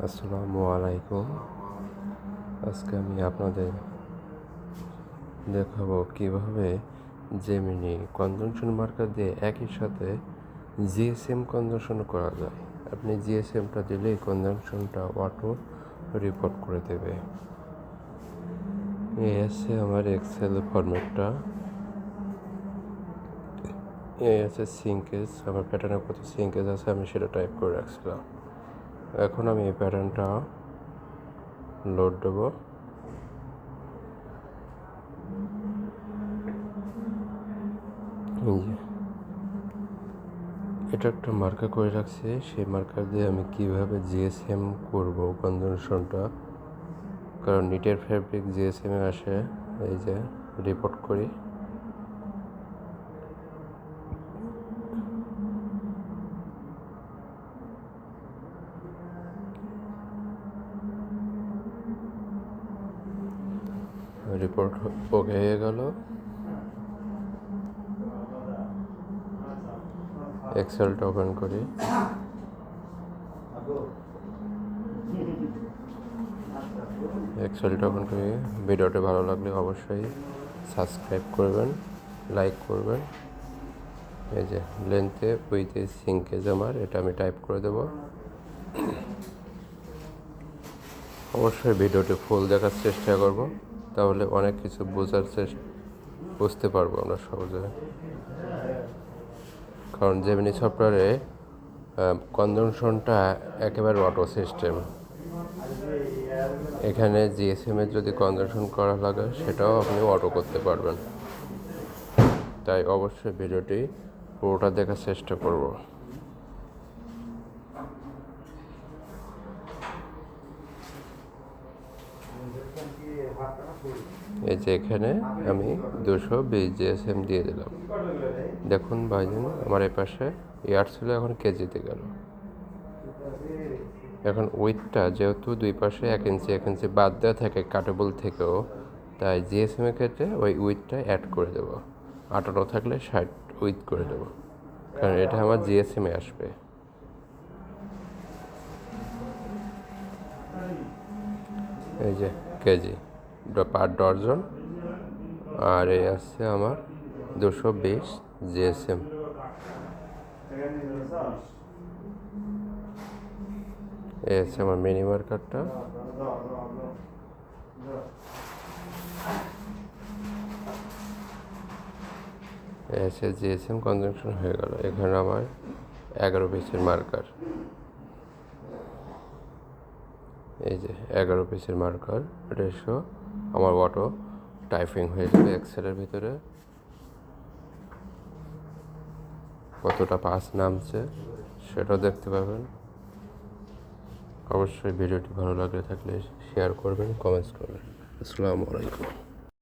আসসালামু আলাইকুম। আজকে আমি আপনাদের দেখাবো কিভাবে জেমিনি কনজাংশন মার্কার দিয়ে একই সাথে জিএসএম কনজাংশন করা যায়। আপনি জিএসএমটা দিলেই কনজাংশনটা অটো রিপোর্ট করে দেবে। এই আছে আমার এক্সেল ফরম্যাটটা, এই আছে সিঙ্কেজ, আমার প্যাটার্নের কত সিঙ্কেজ আছে আমি সেটা টাইপ করে রাখছিলাম। এখন আমি এই প্যাটার্নটা লোড দেবো। এটা একটা মার্কার করে রাখছি, সেই মার্কার দিয়ে আমি কিভাবে জিএসএম করব কনজাংশনটা, কারণ নিটের ফ্যাব্রিক জিএসএম এ আসে। এই যে রিপোর্ট করি, রিপোর্ট ওকে হয়ে গেল। এক্সেলটা ওপেন করি, ভিডিওটা ভালো লাগলে অবশ্যই সাবস্ক্রাইব করবেন, লাইক করবেন। এই যে লেন্থে উইথ সিঙ্কেজ আমার, এটা আমি টাইপ করে দেব। অবশ্যই ভিডিওটি ফুল দেখার চেষ্টা করব, তাহলে অনেক কিছু বুঝতে পারবো আমরা সহজে। কারণ জেমিনি সফটওয়্যারে কনজাংশনটা একেবারে অটো সিস্টেম। এখানে জিএসএম এর যদি কনজাংশন করা লাগে সেটাও আপনি অটো করতে পারবেন। তাই অবশ্যই ভিডিওটি পুরোটা দেখার চেষ্টা করব। এই যে এখানে আমি 220 জিএসএম দিয়ে দিলাম। দেখুন ভাইজান, আমার এই পাশে ইয়ার্ড ছিল, এখন কেজিতে গেল। এখন উইথটা যেহেতু দুই পাশে 1 ইঞ্চি বাদ দেওয়া থাকে কাটেবল থেকেও, তাই জিএসএম এর ক্ষেত্রে ওই উইথটা অ্যাড করে দেবো। 58 থাকলে 60 উইথ করে দেবো, কারণ এটা আমার জিএসএম এ আসবে। এই যে কেজি পার ডজন, আর এই আসছে আমার 220 জিএসএম। এই আছে আমার মিনি মার্কারটা। এই আছে জিএসএম কনজাংশন হয়ে গেল। এখানে আমার 11 পিসের মার্কার, এই যে 11 পিসের মার্কার রেশো আমার অটো টাইপিং হয়ে যাবে এক্সেলের ভিতরে। কতটা পাস নামছে সেটাও দেখতে পাবেন। অবশ্যই ভিডিওটি ভালো লাগলে থাকলে শেয়ার করবেন, কমেন্টস করবেন। আসসালামু আলাইকুম।